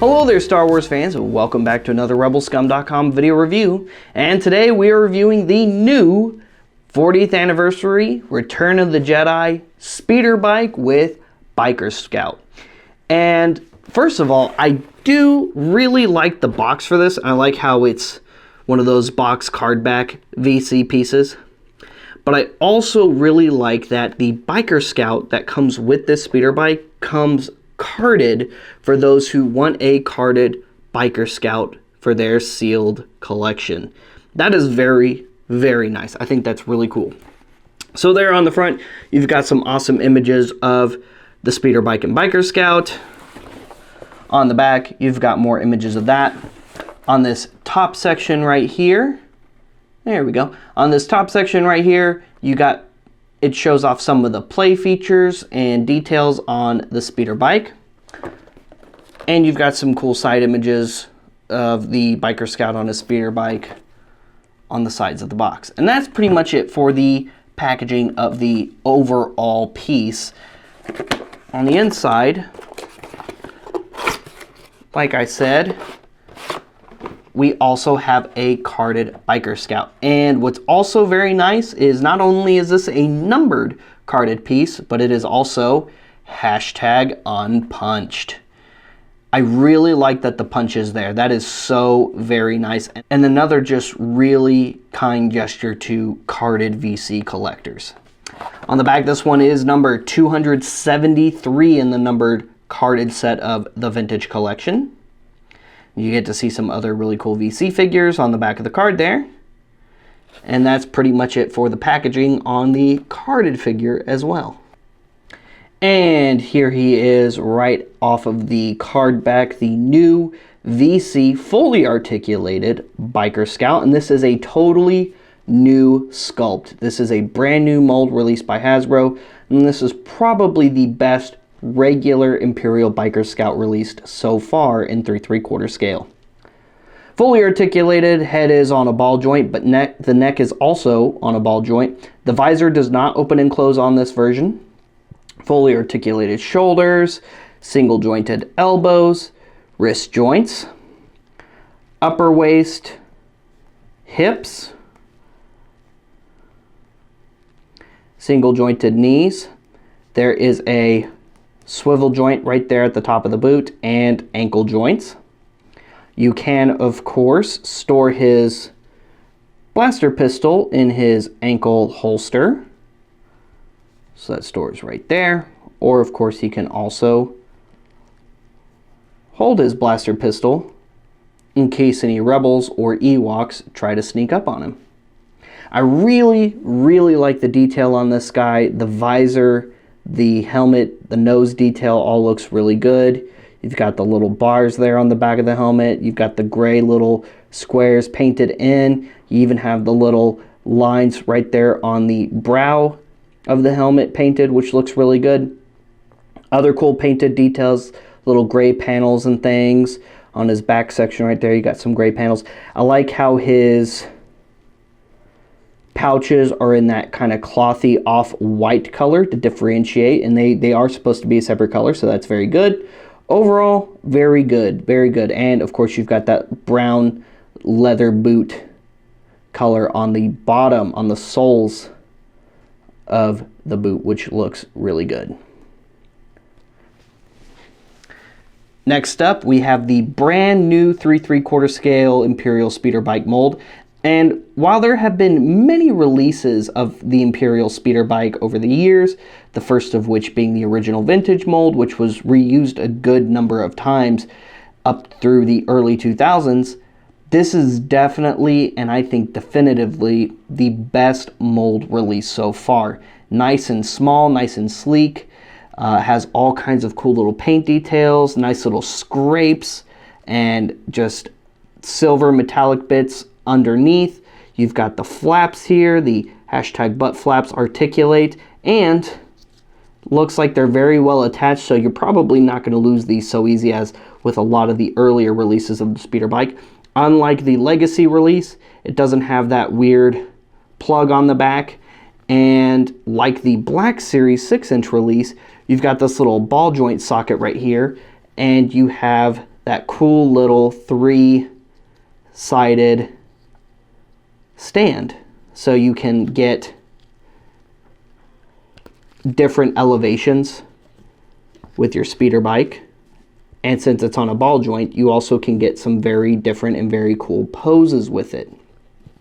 Hello there, Star Wars fans, and welcome back to another Rebelscum.com video review. And today we are reviewing the new 40th anniversary Return of the Jedi speeder bike with Biker Scout. And first of all, I do really like the box for this. I like how it's one of those box card back VC pieces. But I also really like that the Biker Scout that comes with this speeder bike comes carded for those who want a carded Biker Scout for their sealed collection. That is very, very nice. I think that's really cool. So there on the front, you've got some awesome images of the speeder bike and Biker Scout. On the back, you've got more images of that. On this top section right here, there we go. On this top section right here, it shows off some of the play features and details on the speeder bike. And you've got some cool side images of the Biker Scout on a speeder bike on the sides of the box. And that's pretty much it for the packaging of the overall piece. On the inside, like I said, we also have a carded Biker Scout. And what's also very nice is not only is this a numbered carded piece, but it is also #unpunched. I really like that the punch is there. That is so very nice. And another just really kind gesture to carded VC collectors. On the back, this one is number 273 in the numbered carded set of the vintage collection. You get to see some other really cool VC figures on the back of the card there. And that's pretty much it for the packaging on the carded figure as well. And here he is right off of the card back, the new VC fully articulated Biker Scout. And this is a totally new sculpt. This is a brand new mold released by Hasbro. And this is probably the best regular Imperial Biker Scout released so far in 3 3/4 scale. Fully articulated, head is on a ball joint, but the neck is also on a ball joint. The visor does not open and close on this version. Fully articulated shoulders, single jointed elbows, wrist joints, upper waist, hips, single jointed knees. There is a swivel joint right there at the top of the boot and ankle joints. You can, of course, store his blaster pistol in his ankle holster. So that stores right there. Or, of course, he can also hold his blaster pistol in case any rebels or Ewoks try to sneak up on him. I really, really like the detail on this guy. The visor, the helmet, the nose detail all looks really good. You've got the little bars there on the back of the helmet. You've got the gray little squares painted in. You even have the little lines right there on the brow of the helmet painted, which looks really good. Other cool painted details, little gray panels and things. On his back section right there, you got some gray panels. I like how his pouches are in that kind of clothy off-white color to differentiate, and they are supposed to be a separate color, so that's very good. Overall, very good, very good. And of course, you've got that brown leather boot color on the bottom, on the soles of the boot, which looks really good. Next up, we have the brand new 3 3/4 scale Imperial speeder bike mold. And while there have been many releases of the Imperial speeder bike over the years, the first of which being the original vintage mold, which was reused a good number of times up through the early 2000s, this is definitely, and I think definitively, the best mold release so far. Nice and small, nice and sleek, has all kinds of cool little paint details, nice little scrapes, and just silver metallic bits underneath. You've got the flaps here, the #butt flaps articulate, and looks like they're very well attached, so you're probably not going to lose these so easy as with a lot of the earlier releases of the speeder bike. Unlike the Legacy release, it doesn't have that weird plug on the back, and like the Black Series 6-inch release, you've got this little ball joint socket right here, and you have that cool little 3-sided stand, so you can get different elevations with your speeder bike. And since it's on a ball joint, you also can get some very different and very cool poses with it.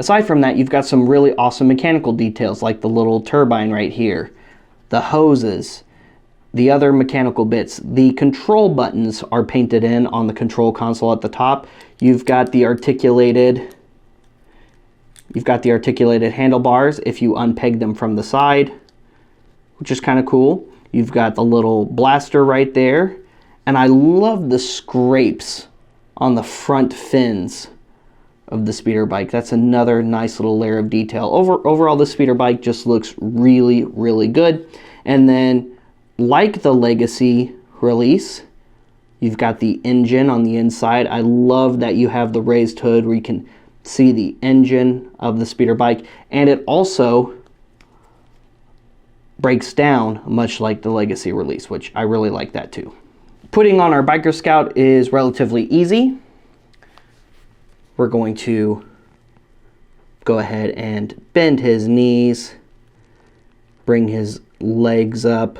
Aside from that, you've got some really awesome mechanical details, like the little turbine right here, the hoses, the other mechanical bits. The control buttons are painted in on the control console at the top. You've got the articulated handlebars if you unpeg them from the side, which is kind of cool. You've got the little blaster right there. And I love the scrapes on the front fins of the speeder bike. That's another nice little layer of detail. Overall, the speeder bike just looks really, really good. And then, like the Legacy release, you've got the engine on the inside. I love that you have the raised hood where you can see the engine of the speeder bike. And it also breaks down much like the Legacy release, which I really like that too. Putting on our Biker Scout is relatively easy. We're going to go ahead and bend his knees, bring his legs up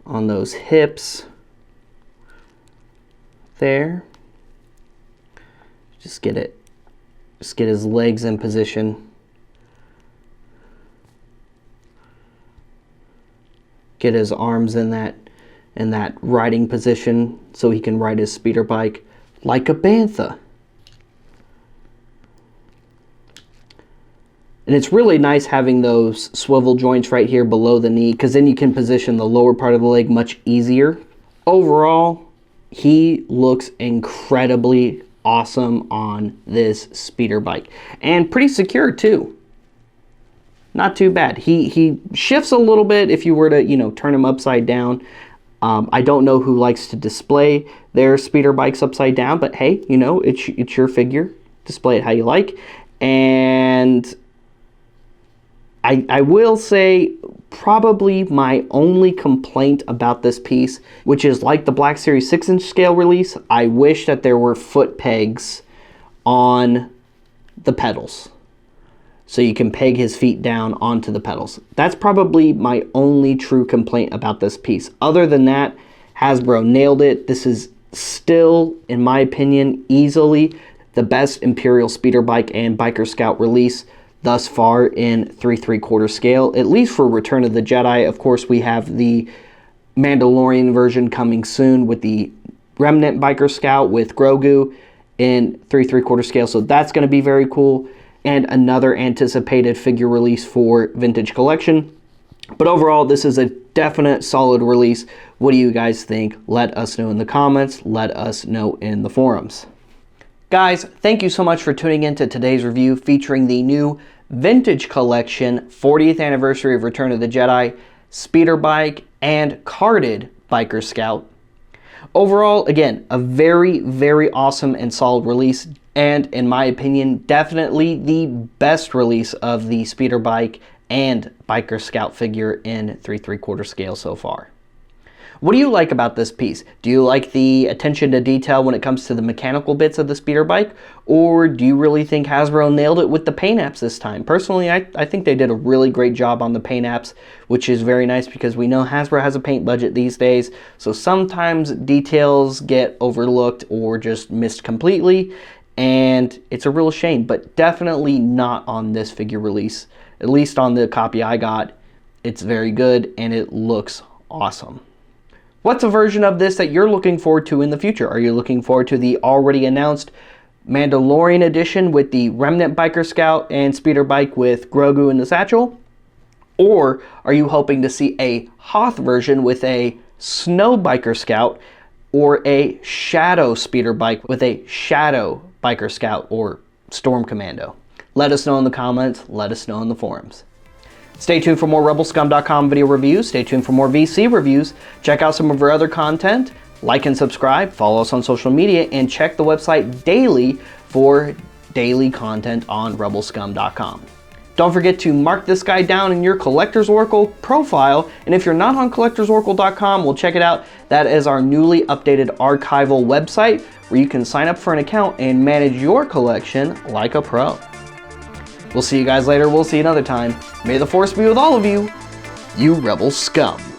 on those hips there. Just get his legs in position. Get his arms in that riding position so he can ride his speeder bike like a bantha. And it's really nice having those swivel joints right here below the knee, because then you can position the lower part of the leg much easier. Overall, he looks incredibly awesome on this speeder bike, and pretty secure too. Not too bad. He shifts a little bit if you were to, turn him upside down. I don't know who likes to display their speeder bikes upside down, but hey, it's your figure. Display it how you like. And I will say probably my only complaint about this piece, which is like the Black Series 6-inch scale release, I wish that there were foot pegs on the pedals, so you can peg his feet down onto the pedals. That's probably my only true complaint about this piece. Other than that, Hasbro nailed it. This is still, in my opinion, easily the best Imperial speeder bike and Biker Scout release thus far in 3/3/4 scale, at least for Return of the Jedi. Of course, we have the Mandalorian version coming soon with the Remnant Biker Scout with Grogu in 3/3/4 scale, so that's going to be very cool. And another anticipated figure release for Vintage Collection. But overall, this is a definite solid release. What do you guys think? Let us know in the comments. Let us know in the forums. Guys, thank you so much for tuning in to today's review featuring the new Vintage Collection 40th Anniversary of Return of the Jedi speeder bike and carded Biker Scout. Overall, again, a very, very awesome and solid release. And in my opinion, definitely the best release of the speeder bike and Biker Scout figure in 3/3/4 scale so far. What do you like about this piece? Do you like the attention to detail when it comes to the mechanical bits of the speeder bike? Or do you really think Hasbro nailed it with the paint apps this time? Personally, I think they did a really great job on the paint apps, which is very nice because we know Hasbro has a paint budget these days. So sometimes details get overlooked or just missed completely. And it's a real shame, but definitely not on this figure release. At least on the copy I got, it's very good and it looks awesome. What's a version of this that you're looking forward to in the future? Are you looking forward to the already announced Mandalorian edition with the Remnant Biker Scout and speeder bike with Grogu in the satchel? Or are you hoping to see a Hoth version with a Snow Biker Scout or a Shadow speeder bike with a Shadow Biker Scout or Storm Commando? Let us know in the comments. Let us know in the forums. Stay tuned for more Rebelscum.com video reviews. Stay tuned for more VC reviews. Check out some of our other content. Like and subscribe. Follow us on social media. And check the website daily for daily content on Rebelscum.com. Don't forget to mark this guy down in your Collector's Oracle profile, and if you're not on collectorsoracle.com, well, check it out. That is our newly updated archival website where you can sign up for an account and manage your collection like a pro. We'll see you guys later. We'll see you another time. May the Force be with all of you, you Rebel scum.